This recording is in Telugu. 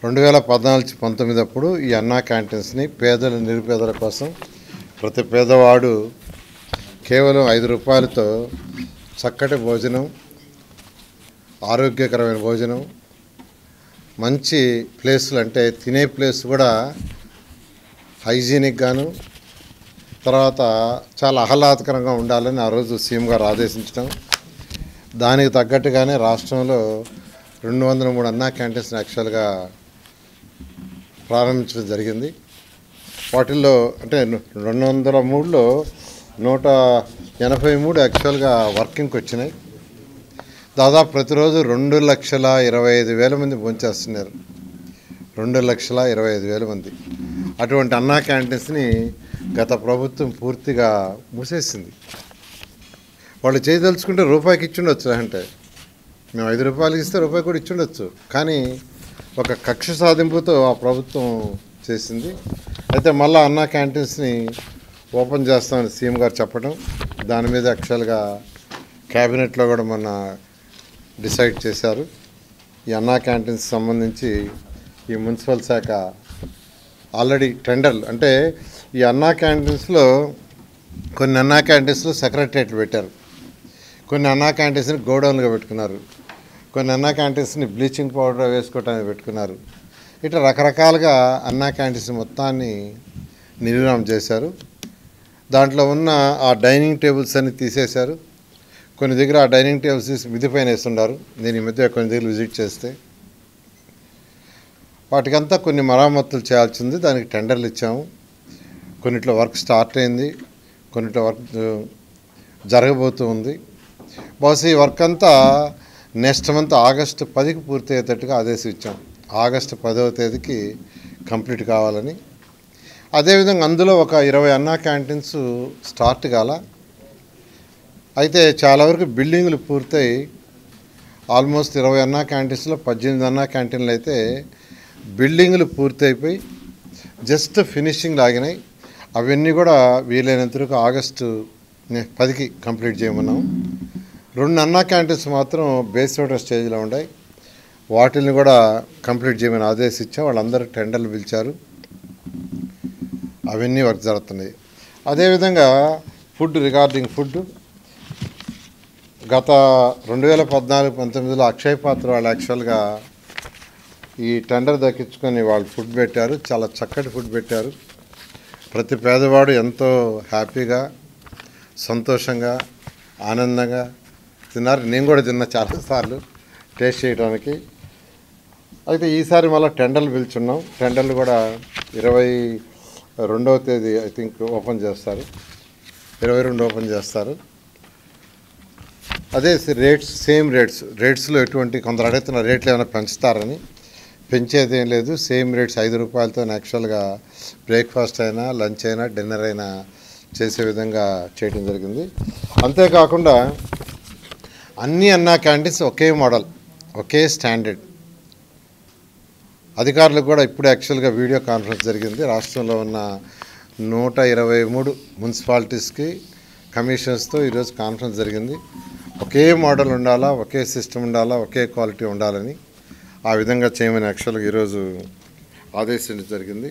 2014-19 అప్పుడు ఈ అన్నా క్యాంటీన్స్ని పేదల నిరుపేదల కోసం ప్రతి పేదవాడు కేవలం 5 రూపాయలతో చక్కటి భోజనం, ఆరోగ్యకరమైన భోజనం, మంచి ప్లేసులు అంటే తినే ప్లేస్ కూడా హైజీనిక్ గాను, తర్వాత చాలా ఆహ్లాదకరంగా ఉండాలని ఆ రోజు సీఎం గారు ఆదేశించడం, దానికి తగ్గట్టుగానే రాష్ట్రంలో 203 అన్నా క్యాంటీన్స్ యాక్చువల్గా ప్రారంభించడం జరిగింది. వాటిల్లో అంటే 203లో 183 యాక్చువల్గా వర్కింగ్కి వచ్చినాయి. దాదాపు ప్రతిరోజు 2,25,000 మంది భోంచేస్తున్నారు. 2,25,000 మంది. అటువంటి అన్నా క్యాంటీన్స్ని గత ప్రభుత్వం పూర్తిగా మూసేసింది. వాళ్ళు చేయదలుచుకుంటే రూపాయికి ఇచ్చుండొచ్చు, అంటే మేము 5 రూపాయలకి ఇస్తే రూపాయి కూడా ఇచ్చుండొచ్చు. కానీ ఒక కక్ష సాధింపుతో ఆ ప్రభుత్వం చేసింది. అయితే మళ్ళీ అన్నా క్యాంటీన్స్ని ఓపెన్ చేస్తామని సీఎం గారు చెప్పడం, దాని మీద యాక్చువల్గా క్యాబినెట్లో కూడా మొన్న డిసైడ్ చేశారు. ఈ అన్నా క్యాంటీన్స్ సంబంధించి ఈ మున్సిపల్ శాఖ ఆల్రెడీ టెండర్లు, అంటే ఈ అన్నా క్యాంటీన్స్లో కొన్ని అన్నా క్యాంటీన్స్లో సెక్రటరియట్లు పెట్టారు, కొన్ని అన్నా క్యాంటీన్స్ని గోడౌన్లుగా పెట్టుకున్నారు, కొన్ని అన్నా క్యాంటీన్స్ని బ్లీచింగ్ పౌడర్ వేసుకోవటానికి పెట్టుకున్నారు. ఇట్లా రకరకాలుగా అన్నా క్యాంటీన్స్ మొత్తాన్ని నిర్వహణ చేశారు. దాంట్లో ఉన్న ఆ డైనింగ్ టేబుల్స్ అన్ని తీసేశారు. కొన్ని దగ్గర ఆ డైనింగ్ టేబుల్స్ తీసి మిద్ది పైన వేస్తున్నారు. నేను ఈ మధ్య కొన్ని దగ్గర విజిట్ చేస్తే వాటికంతా కొన్ని మరామతులు చేయాల్సింది. దానికి టెండర్లు ఇచ్చాము. కొన్నిట్లో వర్క్ స్టార్ట్ అయింది, కొన్నిట్లో వర్క్ జరగబోతూ ఉంది. బహుశా ఈ వర్క్ అంతా నెక్స్ట్ మంత్ ఆగస్టు 10కి పూర్తి అయ్యేటట్టుగా ఆదేశించాం. ఆగస్టు 10వ తేదీకి కంప్లీట్ కావాలని. అదేవిధంగా అందులో ఒక 20 అన్నా క్యాంటీన్స్ స్టార్ట్ కాల. అయితే చాలా వరకు బిల్డింగులు పూర్తయి ఆల్మోస్ట్ 20 అన్నా క్యాంటీన్స్లో 18 అన్నా క్యాంటీన్లు అయితే బిల్డింగులు పూర్తయిపోయి జస్ట్ ఫినిషింగ్ లాగినాయి. అవన్నీ కూడా వీలైనంత వరకు ఆగస్టు 10కి కంప్లీట్ చేయమన్నాం. 2 అన్నా క్యాంటీన్స్ మాత్రం బేస్ అవుట్ స్టేజ్లో ఉన్నాయి. వాటిని కూడా కంప్లీట్ చేయమని ఆదేశించాం. వాళ్ళందరూ టెండర్లు పిలిచారు. అవన్నీ వర్క్ జరుగుతున్నాయి. అదేవిధంగా రిగార్డింగ్ ఫుడ్ గత 2014-19లో అక్షయ్ పాత్ర వాళ్ళు యాక్చువల్గా ఈ టెండర్ దక్కించుకొని వాళ్ళు ఫుడ్ పెట్టారు. చాలా చక్కటి ఫుడ్ పెట్టారు. ప్రతి పేదవాడు ఎంతో హ్యాపీగా, సంతోషంగా, ఆనందంగా తిన్నారు. నేను కూడా తిన్నా చాలాసార్లు టేస్ట్ చేయడానికి. అయితే ఈసారి మళ్ళీ టెండర్లు పిలుచున్నాం. టెండర్లు కూడా 22వ తేదీ ఐ థింక్ ఓపెన్ చేస్తారు. 22 ఓపెన్ చేస్తారు. అదే సేమ్ రేట్స్లో ఎటువంటి కొందరు అడుగుతున్న రేట్లు ఏమైనా పెంచుతారని. పెంచేది ఏం లేదు. సేమ్ రేట్స్ 5 రూపాయలతో యాక్చువల్గా బ్రేక్ఫాస్ట్ అయినా, లంచ్ అయినా, డిన్నర్ అయినా చేసే విధంగా చేయడం జరిగింది. అంతేకాకుండా అన్ని అన్నా క్యాంటీన్స్ ఒకే మోడల్, ఒకే స్టాండర్డ్. అధికారులకు కూడా ఇప్పుడు యాక్చువల్గా వీడియో కాన్ఫరెన్స్ జరిగింది. రాష్ట్రంలో ఉన్న 123 మున్సిపాలిటీస్కి కమిషన్స్తో ఈరోజు కాన్ఫరెన్స్ జరిగింది. ఒకే మోడల్ ఉండాలా, ఒకే సిస్టమ్ ఉండాలా, ఒకే క్వాలిటీ ఉండాలని ఆ విధంగా చేయమని యాక్చువల్గా ఈరోజు ఆదేశించడం జరిగింది.